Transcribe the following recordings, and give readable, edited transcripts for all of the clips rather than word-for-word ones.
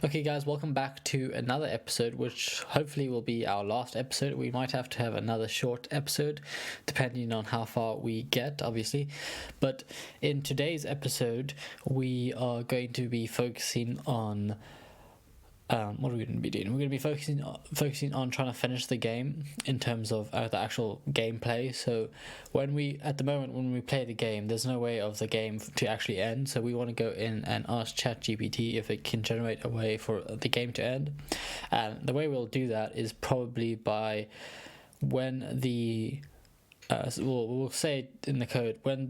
Okay, guys, welcome back to another episode, which hopefully will be our last episode. We might have to have another short episode, depending on how far we get, obviously. But in today's episode, we are going to be focusing on what are we going to be doing? We're going to be focusing on trying to finish the game in terms of the actual gameplay. So when we play the game, there's no way of the game to actually end. So we want to go in and ask ChatGPT if it can generate a way for the game to end. And the way we'll do that is probably by when the we'll say it in the code when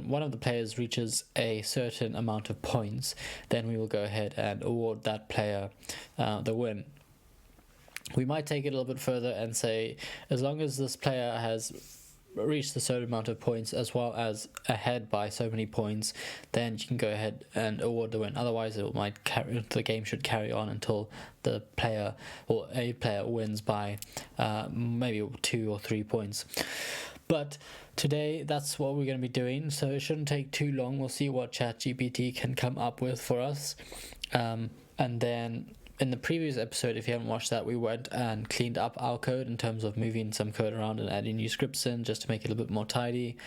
one of the players reaches a certain amount of points, then we will go ahead and award that player the win. We might take it a little bit further and say, as long as this player has reached a certain amount of points as well as ahead by so many points, then you can go ahead and award the win. Otherwise, the game should carry on until the player or a player wins by maybe 2 or 3 points. But today, that's what we're going to be doing, so it shouldn't take too long. We'll see what ChatGPT can come up with for us, and then in the previous episode, if you haven't watched that, we went and cleaned up our code in terms of moving some code around and adding new scripts in just to make it a little bit more tidy,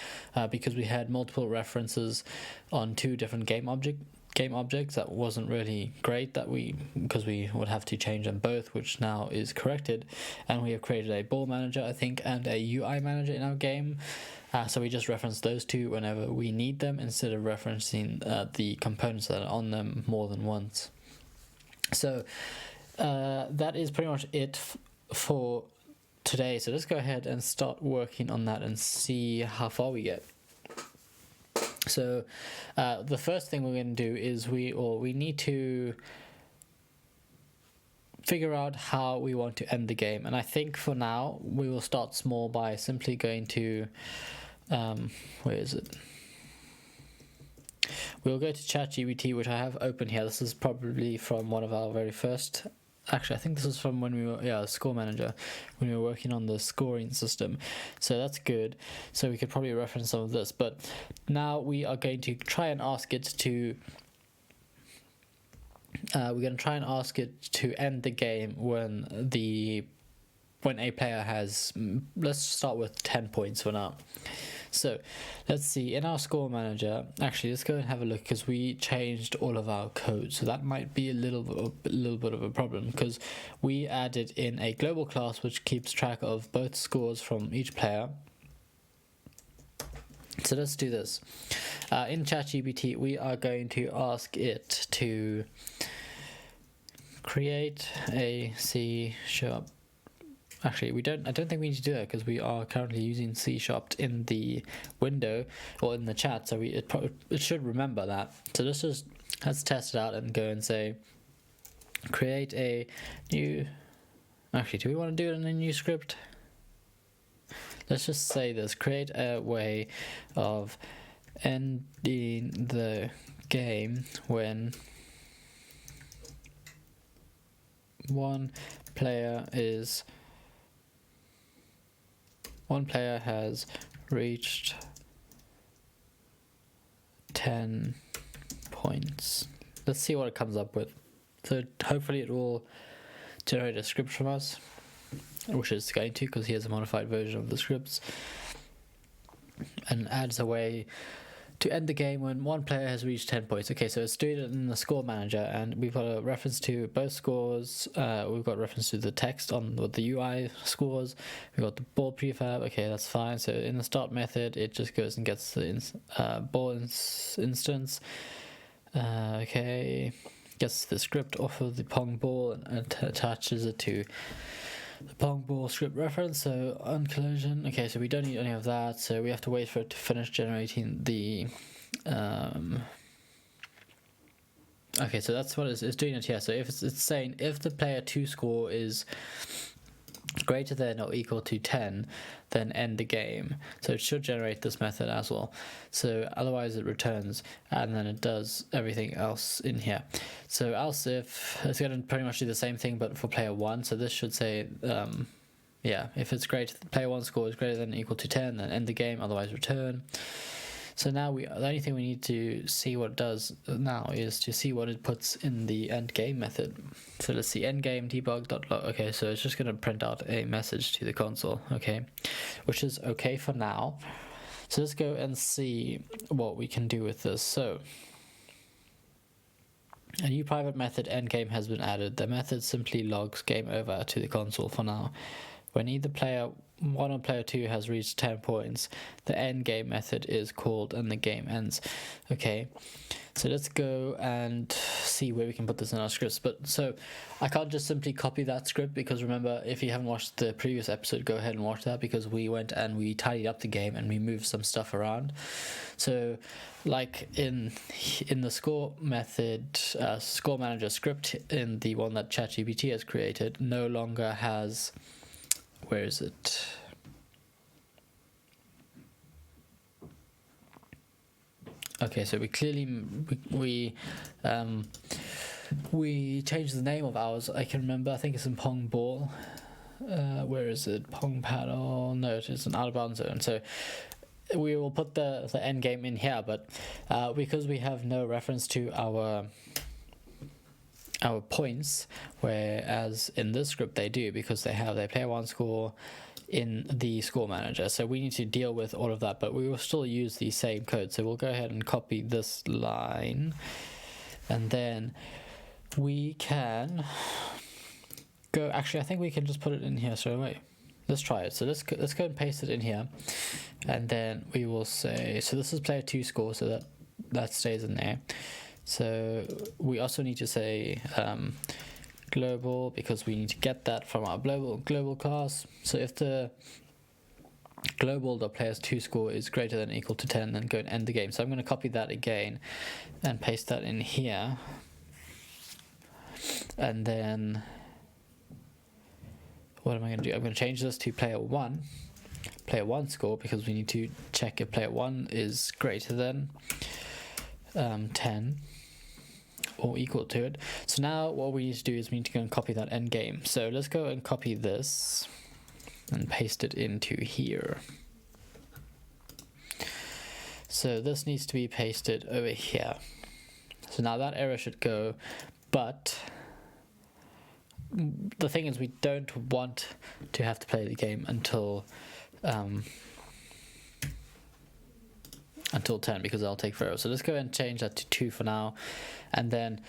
because we had multiple references on two different game objects. That wasn't really great, because we would have to change them both, which now is corrected, and we have created a ball manager, I think, and a UI manager in our game. So we just reference those two whenever we need them instead of referencing the components that are on them more than once. So that is pretty much it for today. So let's go ahead and start working on that and see how far we get. So the first thing we're going to do is we need to figure out how we want to end the game. And I think for now we will start small by simply going to where is it? We'll go to ChatGPT, which I have open here. This is probably from one of our very first... Actually, I think this is from when we were... Score Manager, when we were working on the scoring system. So that's good. So we could probably reference some of this. But now we are going to try and ask it to... we're going to try and ask it to end the game when a player has... Let's start with 10 points for now. So let's see, in our score manager, actually let's go and have a look, because we changed all of our code, so that might be a little bit of a problem, because we added in a global class which keeps track of both scores from each player. So let's do this. In ChatGPT, we are going to ask it to create a C#. Actually, I don't think we need to do that, because we are currently using C# in the window or in the chat, so it should remember that. So let's test it out and go and say, create a new... Actually, do we want to do it in a new script? Let's just say this: create a way of ending the game when one player has reached 10 points. Let's see what it comes up with. So hopefully it will generate a script from us, which it's going to, because here's a modified version of the scripts, and adds a way to end the game when one player has reached 10 points. Okay, so it's doing it in the score manager, and we've got a reference to both scores. We've got reference to the text on what the UI scores. We've got the ball prefab. Okay, that's fine. So in the start method, it just goes and gets the ball instance. Okay, gets the script off of the Pong ball and attaches it to the Pong ball script reference, so on collision. Okay, so we don't need any of that, so we have to wait for it to finish generating the okay, so that's what it's doing it here. So if it's saying if the player 2 score is greater than or equal to 10, then end the game. So it should generate this method as well. So otherwise it returns, and then it does everything else in here. So else if it's going to pretty much do the same thing but for player 1. So this should say if it's player 1 score is greater than or equal to 10, then end the game, otherwise return. So now the only thing we need to see what it does now is to see what it puts in the end game method. So let's see, endgame debug.log. Okay, so it's just going to print out a message to the console, okay, which is okay for now. So let's go and see what we can do with this. So a new private method endgame has been added. The method simply logs game over to the console for now. When either player 1 or player 2 has reached 10 points, the endgame method is called and the game ends. Okay, so let's go and see where we can put this in our scripts. But so I can't just simply copy that script, because remember, if you haven't watched the previous episode, go ahead and watch that, because we went and we tidied up the game and we moved some stuff around. So like in the score method, score manager script, in the one that ChatGPT has created, no longer has, where is it? Okay, so we clearly we changed the name of ours. I can remember. I think it's in Pong ball. Where is it? Pong paddle. No, it is an out of bounds zone. So we will put the end game in here, but because we have no reference to our points, whereas in this script they do, because they have their player 1 score in the score manager. So we need to deal with all of that, but we will still use the same code. So we'll go ahead and copy this line, and then we can go, actually I think we can just put it in here straight away. Let's try it. So let's go and paste it in here, and then we will say, so this is player 2 score, so that stays in there. So we also need to say global, because we need to get that from our global class. So if the global.players2 score is greater than or equal to 10, then go and end the game. So I'm going to copy that again and paste that in here, and then what am I going to do? I'm going to change this to player 1 score, because we need to check if player 1 is greater than 10 or equal to it. So now what we need to do is we need to go and copy that end game. So let's go and copy this and paste it into here. So this needs to be pasted over here. So now that error should go, but the thing is, we don't want to have to play the game until 10, because that'll take forever. So let's go and change that to 2 for now, and then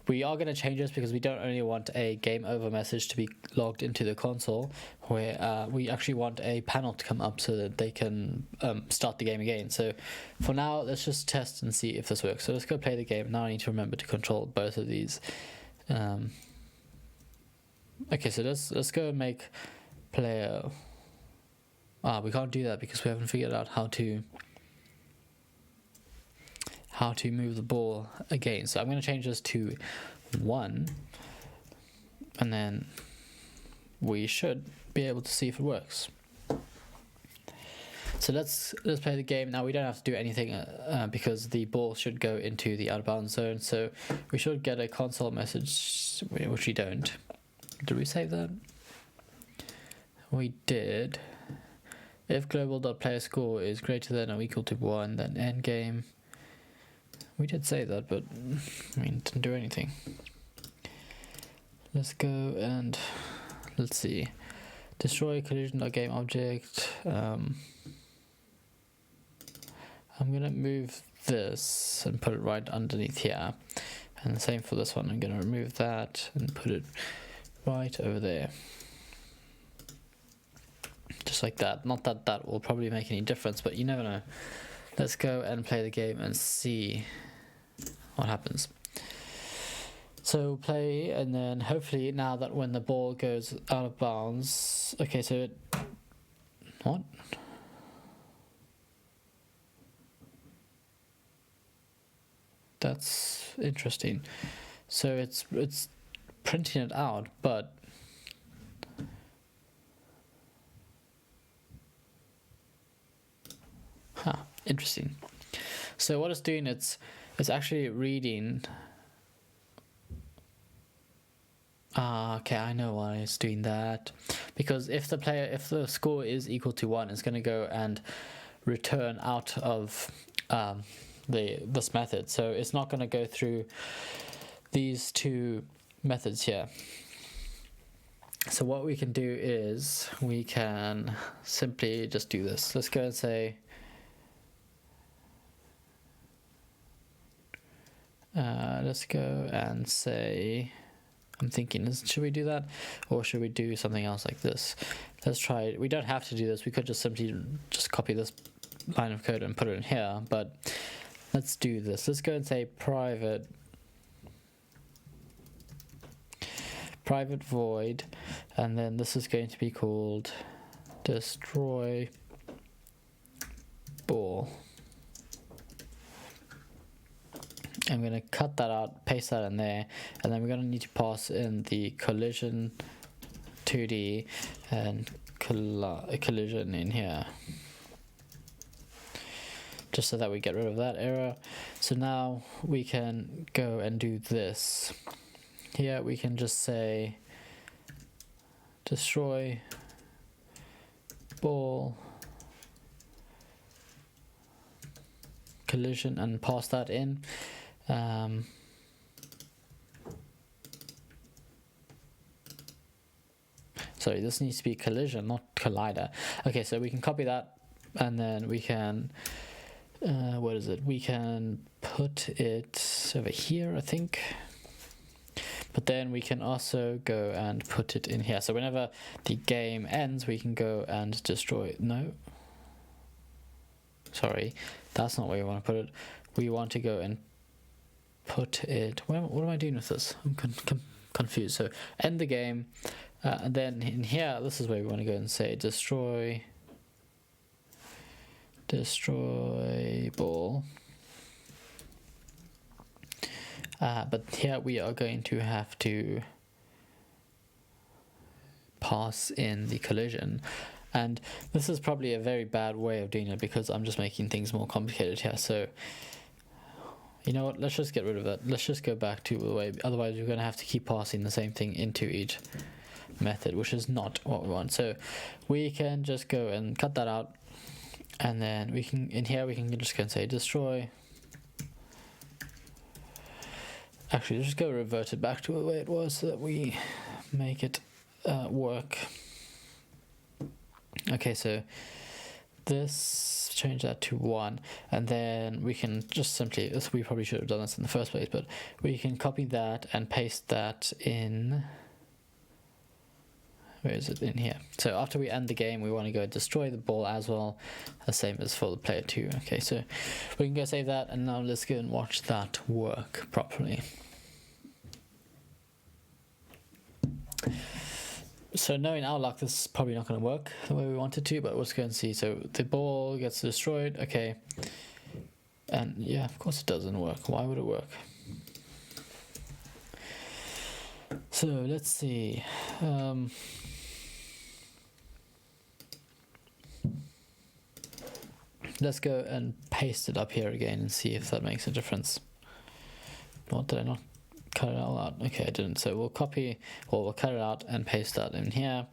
we are going to change this because we don't only want a game over message to be logged into the console, where we actually want a panel to come up so that they can start the game again. So for now, let's just test and see if this works. So let's go play the game. Now I need to remember to control both of these. Okay, so let's go and make player. We can't do that because we haven't figured out how to move the ball again. So I'm going to change this to 1, and then we should be able to see if it works. So let's play the game. Now we don't have to do anything because the ball should go into the out of bounds zone. So we should get a console message, which we don't. Did we save that? We did. If global.playerscore is greater than or equal to 1, then end game. We did say that, but it didn't do anything. Let's go and let's see. Destroy collision.game object. I'm gonna move this and put it right underneath here, and the same for this one. I'm gonna remove that and put it right over there, just like that. Not that that will probably make any difference, but you never know. Let's go and play the game and see what happens. So play, and then hopefully now that when the ball goes out of bounds, okay, so what? That's interesting. So it's printing it out, but interesting. So what it's doing, it's actually reading. Okay, I know why it's doing that. Because if the score is equal to 1, it's going to go and return out of this method. So it's not going to go through these two methods here. So what we can do is we can simply just do this. Let's go and say let's go and say, I'm thinking, should we do that, or should we do something else like this? Let's try it. We don't have to do this. We could just simply just copy this line of code and put it in here, but let's do this. Let's go and say private void, and then this is going to be called destroy ball. I'm going to cut that out, paste that in there, and then we're going to need to pass in the collision 2D and collision in here, just so that we get rid of that error. So now we can go and do this. Here we can just say destroy ball collision and pass that in. Sorry, this needs to be collision, not collider. Okay, so we can copy that, and then we can what is it? We can put it over here, I think. But then we can also go and put it in here. So whenever the game ends, we can go and destroy. No. Sorry, that's not where we want to put it. We want to go and put it. What am I doing with this? I'm confused. So end the game. And then in here, this is where we want to go and say destroy ball. But here we are going to have to pass in the collision, and this is probably a very bad way of doing it because I'm just making things more complicated here. So you know what, let's just get rid of that. Let's just go back to the way, otherwise we're going to have to keep passing the same thing into each method, which is not what we want. So we can just go and cut that out, and then we can, in here we can just go and say destroy. Actually, let's just go revert it back to the way it was so that we make it work. Okay, so this, change that to 1, and then we can just simply, we probably should have done this in the first place, but we can copy that and paste that in, where is it, in here. So after we end the game, we want to go destroy the ball as well, the same as for the player 2. Okay, so we can go save that, and now let's go and watch that work properly. So knowing our luck, this is probably not going to work the way we want it to, but let's go and see. So the ball gets destroyed, okay, and yeah, of course it doesn't work. Why would it work? So let's see. Let's go and paste it up here again and see if that makes a difference. What, did I not cut it all out? Okay, I didn't. So we'll copy, or we'll cut it out and paste that in here,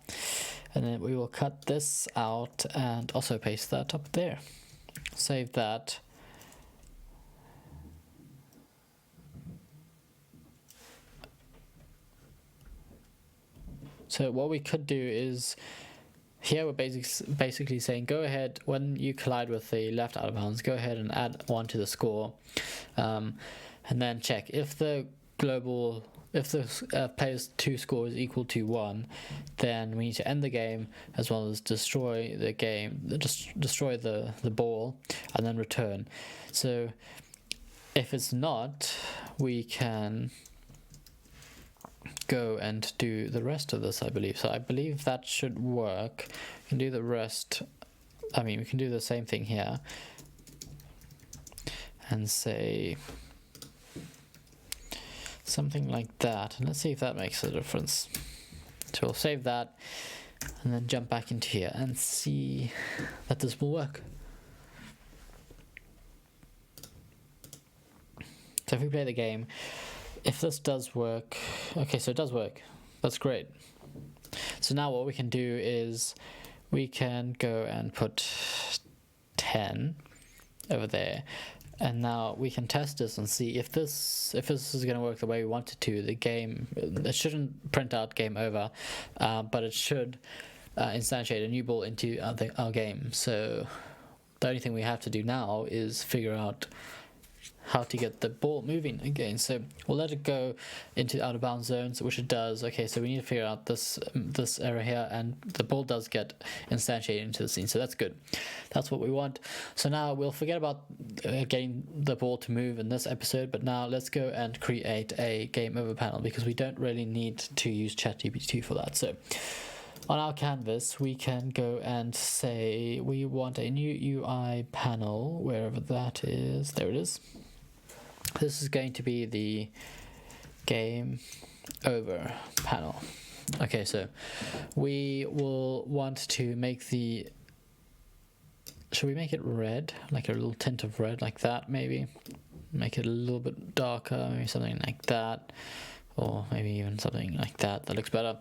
and then we will cut this out and also paste that up there. Save that. So what we could do is, here we're basically saying, go ahead, when you collide with the left out of bounds, go ahead and add 1 to the score, and then check if the player's 2 score is equal to 1, then we need to end the game as well as destroy the game, destroy the ball, and then return. So if it's not, we can go and do the rest of this, I believe. So I believe that should work. We can do the rest. I mean, we can do the same thing here and say something like that, and let's see if that makes a difference. So we'll save that and then jump back into here and see that this will work. So if we play the game, if this does work, okay, so it does work. That's great. So now what we can do is we can go and put 10 over there. And now we can test this and see if this is going to work the way we want it to. The game, it shouldn't print out game over, but it should instantiate a new ball into our game. So the only thing we have to do now is figure out how to get the ball moving again. So we'll let it go into out of bounds zones, which it does. Okay, so we need to figure out this area here, and the ball does get instantiated into the scene, so that's good. That's what we want. So now we'll forget about getting the ball to move in this episode, but now let's go and create a game over panel, because we don't really need to use ChatGPT for that. So on our canvas, we can go and say we want a new UI panel, wherever that is. There it is. This is going to be the game over panel. Okay, so we will want to make should we make it red? Like a little tint of red like that, maybe? Make it a little bit darker, maybe something like that. Or maybe even something like that. That looks better.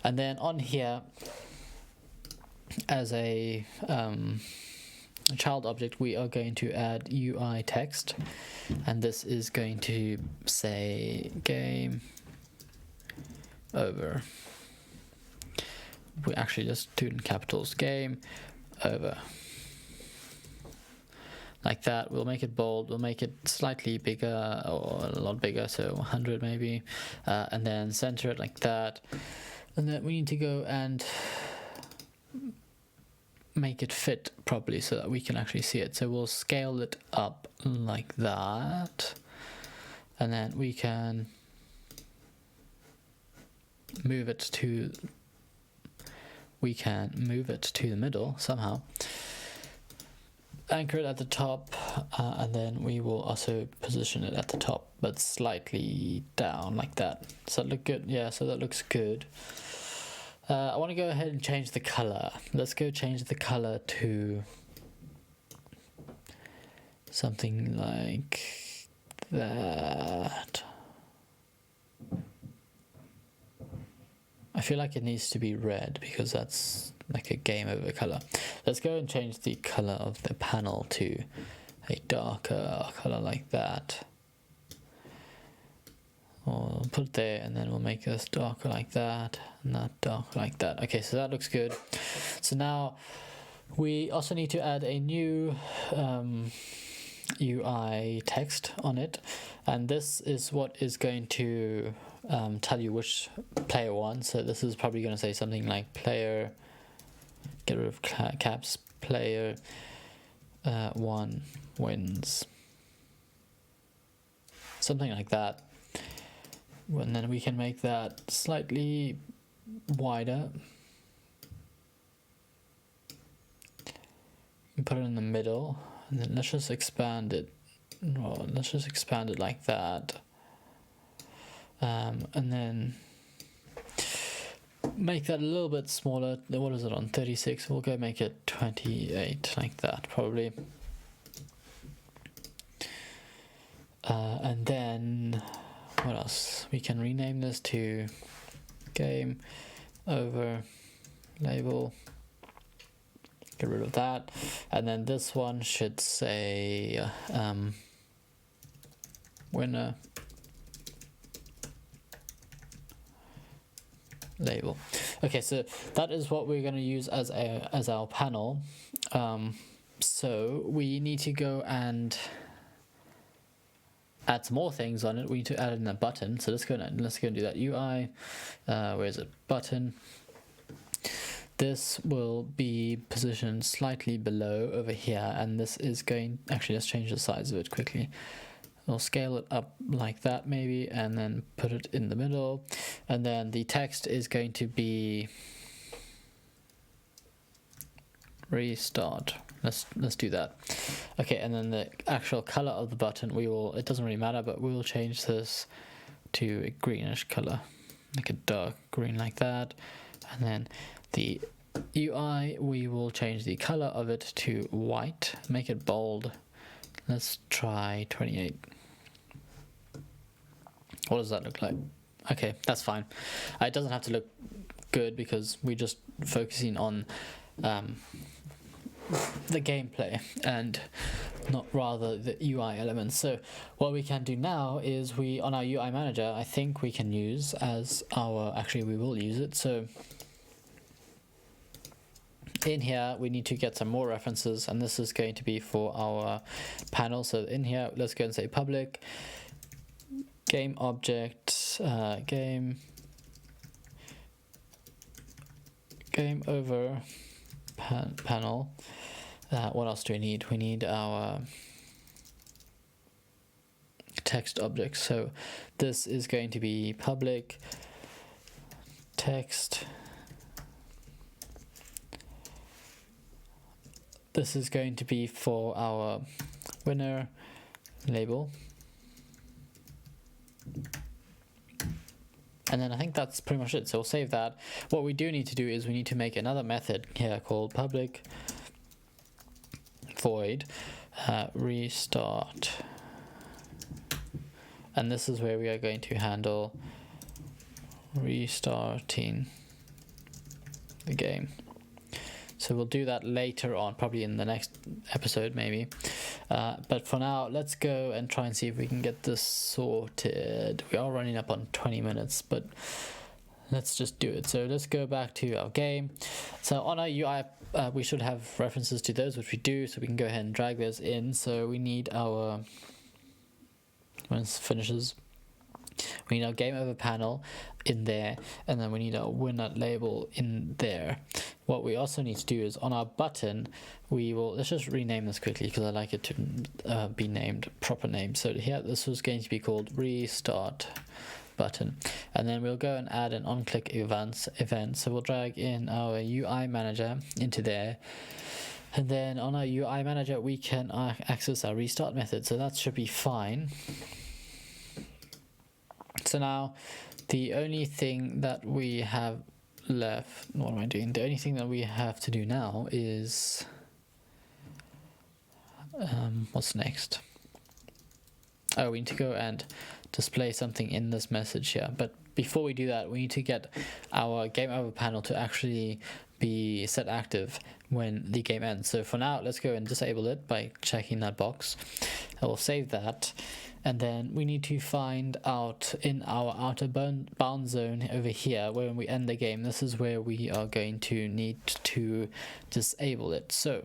And then on here, as a child object, we are going to add UI text, and this is going to say game over. We actually just do it in capitals, game over, like that. We'll make it bold, we'll make it slightly bigger, or a lot bigger, so 100 maybe, and then center it like that. And then we need to go and make it fit properly so that we can actually see it. So we'll scale it up like that, and then we can move it to the middle somehow, anchor it at the top, and then we will also position it at the top but slightly down like that. Does that look good? Yeah, so that looks good. I want to go ahead and change the color. Let's go change the color to something like that. I feel like it needs to be red because that's like a game over color. Let's go and change the color of the panel to a darker color like that. Or put it there, and then we'll make this darker like that, and that darker like that. Okay, so that looks good. So now we also need to add a new UI text on it, and this is what is going to tell you which player won. So this is probably going to say something like player, get rid of caps, player 1 wins, something like that. And then we can make that slightly wider and put it in the middle, and then let's just expand it. Well, let's just expand it like that, and then make that a little bit smaller. What is it on 36? We'll go make it 28 like that probably, and then what else? We can rename this to game over label. Get rid of that, and then this one should say winner label. Okay, so that is what we're going to use as our panel. So we need to go and add some more things on it. We need to add in a button. So let's go and do that. UI, where is it? Button. This will be positioned slightly below over here, and this is going. Actually, let's change the size of it quickly. We'll scale it up like that maybe, and then put it in the middle. And then the text is going to be restart. Let's do that. Okay, and then the actual color of the button, it doesn't really matter, but we will change this to a greenish color, like a dark green like that. And then the UI, we will change the color of it to white, make it bold. Let's try 28. What does that look like? Okay, that's fine. It doesn't have to look good because we're just focusing on the gameplay and not rather the UI elements. So what we can do now is on our UI manager, I think we can use as actually we will use it. So in here we need to get some more references, and this is going to be for our panel. So in here, let's go and say public game object game over panel. What else do we need? We need our text object. So this is going to be public text. This is going to be for our winner label. And then I think that's pretty much it. So we'll save that. What we do need to do is we need to make another method here called public void restart. And this is where we are going to handle restarting the game. So we'll do that later on, probably in the next episode maybe. But for now, let's go and try and see if we can get this sorted. We are running up on 20 minutes, but let's just do it. So let's go back to our game. So on our UI, we should have references to those, which we do. So we can go ahead and drag those in. So we need our, when it finishes, we need our game over panel in there, and then we need our winner label in there. What we also need to do is on our button, let's just rename this quickly because I like it to be named proper name. So here, this was going to be called restart button, and then we'll go and add an on-click event. So we'll drag in our UI manager into there, and then on our UI manager we can access our restart method. So that should be fine. So now the only thing that we have left, what am I doing? The only thing that we have to do now is what's next? Oh, we need to go and display something in this message here. But before we do that, we need to get our game over panel to actually be set active when the game ends. So for now, let's go and disable it by checking that box. I will save that. And then we need to find out in our outer bound zone over here, where when we end the game, this is where we are going to need to disable it. So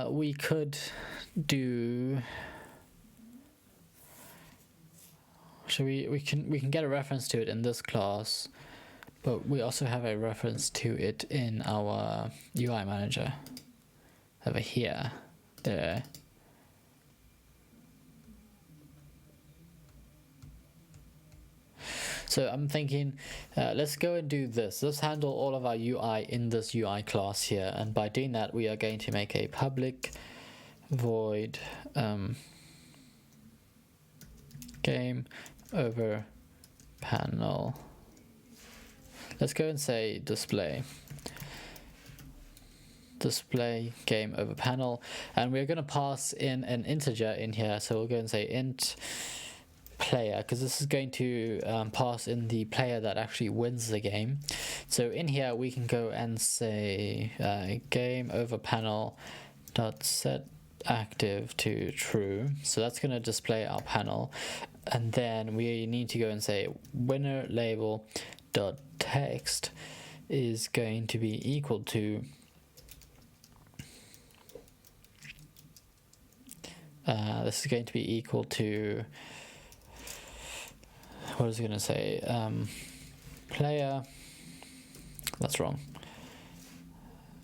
we could do, we can get a reference to it in this class, but we also have a reference to it in our UI manager over here, there. So I'm thinking, let's go and do this. Let's handle all of our UI in this UI class here, and by doing that, we are going to make a public void game over panel. Let's go and say display game over panel, and we're going to pass in an integer in here. So we'll go and say int player, because this is going to pass in the player that actually wins the game. So in here we can go and say game over panel dot set active to true. So that's going to display our panel, and then we need to go and say winner label dot text is going to be equal to this is going to be equal to, what is it going to say? Player, that's wrong.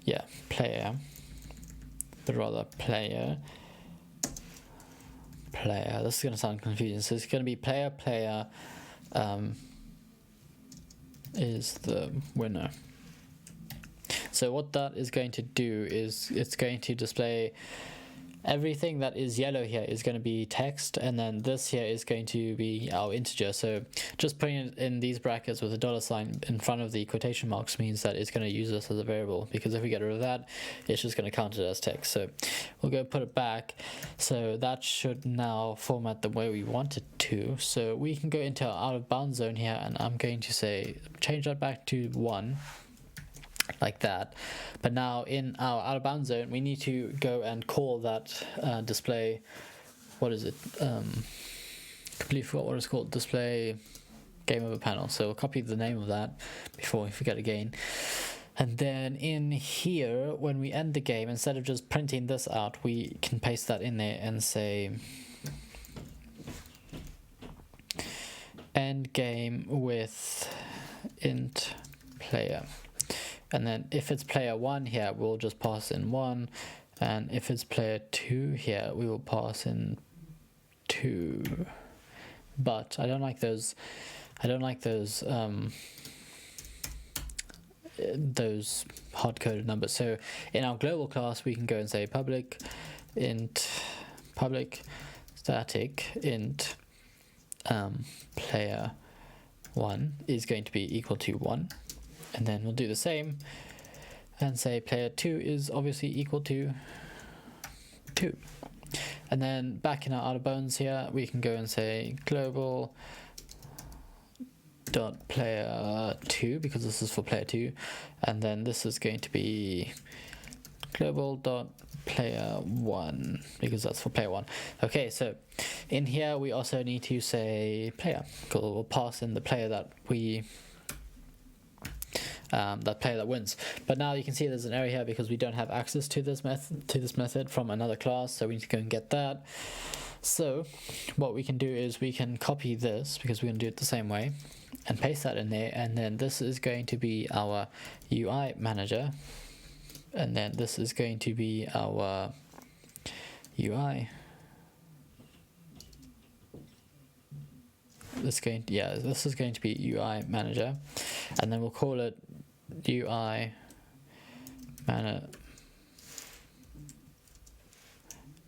Yeah, player, but rather player. This is going to sound confusing. So it's going to be player is the winner. So what that is going to do is it's going to display everything that is yellow here is going to be text, and then this here is going to be our integer. So just putting it in these brackets with a $sign in front of the quotation marks means that it's going to use this as a variable, because if we get rid of that, it's just going to count it as text. So we'll go put it back. So that should now format the way we want it to. So we can go into our out of bounds zone here, and I'm going to say change that back to 1, like that. But now in our out of bounds zone, we need to go and call that display, what is it, completely forgot what it's called, display game over panel. So we'll copy the name of that before we forget again. And then in here, when we end the game, instead of just printing this out, we can paste that in there and say end game with int player. And then if it's player 1 here, we'll just pass in 1, and if it's player 2 here, we will pass in 2. But I don't like those hard-coded numbers. So in our global class, we can go and say public static int player 1 is going to be equal to 1. And then we'll do the same and say player 2 is obviously equal to 2. And then back in our out of bounds here, we can go and say global dot player 2, because this is for player 2, and then this is going to be global dot player 1, because that's for player 1. Okay, so in here we also need to say player, because we'll pass in the player that we that player that wins. But now you can see there's an error here because we don't have access to this method from another class, so we need to go and get that. So what we can do is we can copy this, because we're going to do it the same way, and paste that in there, and then this is going to be our UI manager, and then this is going to be our UI. This is going to be UI manager, and then we'll call it UI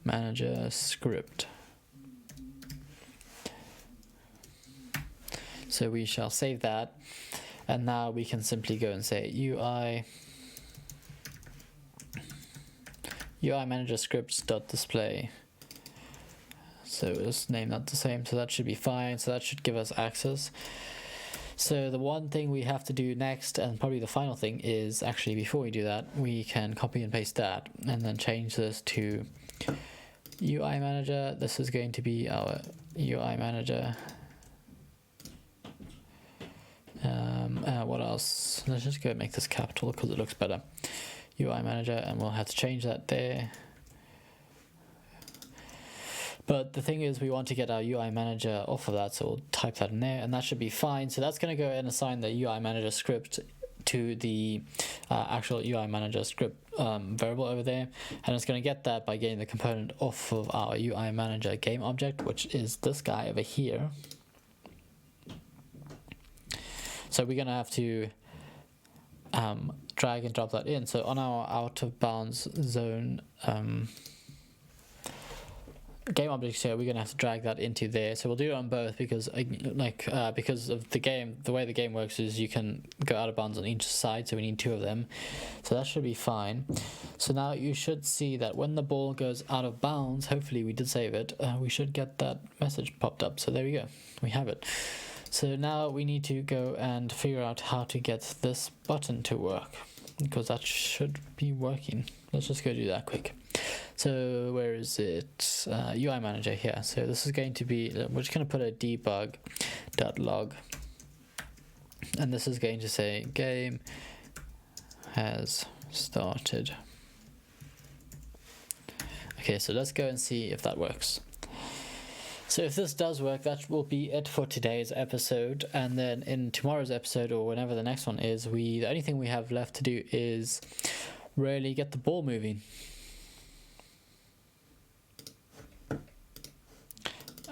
manager script. So we shall save that, and now we can simply go and say UI manager scripts dot display. So let's name that the same, so that should be fine. So that should give us access. So the one thing we have to do next, and probably the final thing, is actually before we do that, we can copy and paste that and then change this to UI manager. This is going to be our UI manager. What else? Let's just go make this capital because it looks better. UI manager, and we'll have to change that there. But the thing is, we want to get our UI manager off of that, so we'll type that in there, and that should be fine. So that's going to go and assign the UI manager script to the actual UI manager script variable over there, and it's going to get that by getting the component off of our UI manager game object, which is this guy over here. So we're going to have to drag and drop that in. So on our out of bounds zone game objects here, we're going to have to drag that into there. So we'll do it on both, because because of the way the game works is you can go out of bounds on each side, so we need 2 of them. So that should be fine. So now you should see that when the ball goes out of bounds, hopefully we did save it, we should get that message popped up. So there we go, we have it. So now we need to go and figure out how to get this button to work, because that should be working. Let's just go do that quick. So where is it? UI manager here. So this is going to be, we're just going to put a debug.log, and this is going to say game has started. Okay, so let's go and see if that works. So if this does work, that will be it for today's episode, and then in tomorrow's episode, or whenever the next one is, the only thing we have left to do is really get the ball moving.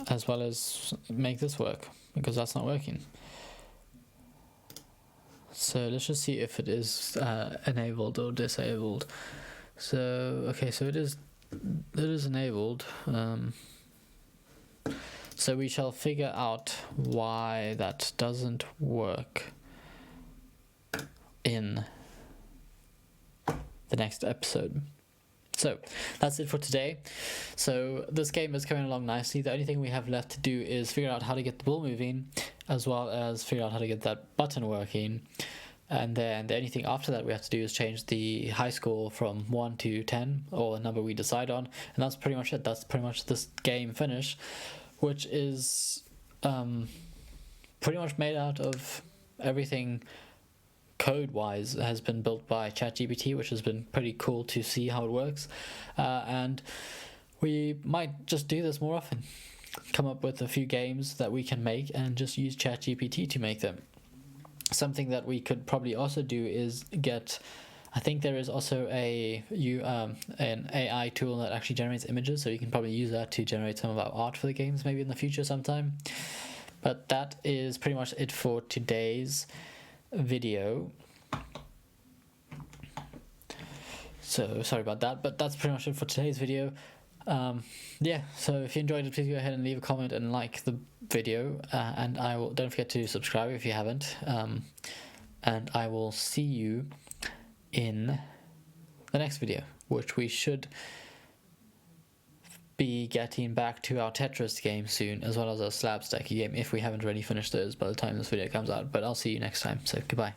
As well as make this work, because that's not working. So let's just see if it is enabled or disabled. So okay, so it is it is enabled. So we shall figure out why that doesn't work in the next episode. So that's it for today. So this game is coming along nicely. The only thing we have left to do is figure out how to get the ball moving, as well as figure out how to get that button working. And then the only thing after that we have to do is change the high score from 1 to 10, or the number we decide on. And that's pretty much it. That's pretty much this game finished, which is pretty much made out of everything code-wise has been built by ChatGPT, which has been pretty cool to see how it works. And we might just do this more often. Come up with a few games that we can make and just use ChatGPT to make them. Something that we could probably also do is get, I think there is also an AI tool that actually generates images, so you can probably use that to generate some of our art for the games maybe in the future sometime. But that is pretty much it for today's video. So sorry about that, but that's pretty much it for today's video. Yeah, so if you enjoyed it, please go ahead and leave a comment and like the video, and don't forget to subscribe if you haven't, and I will see you in the next video, which we should be getting back to our Tetris game soon, as well as our slab stacky game, if we haven't already finished those by the time this video comes out. But I'll see you next time, so goodbye.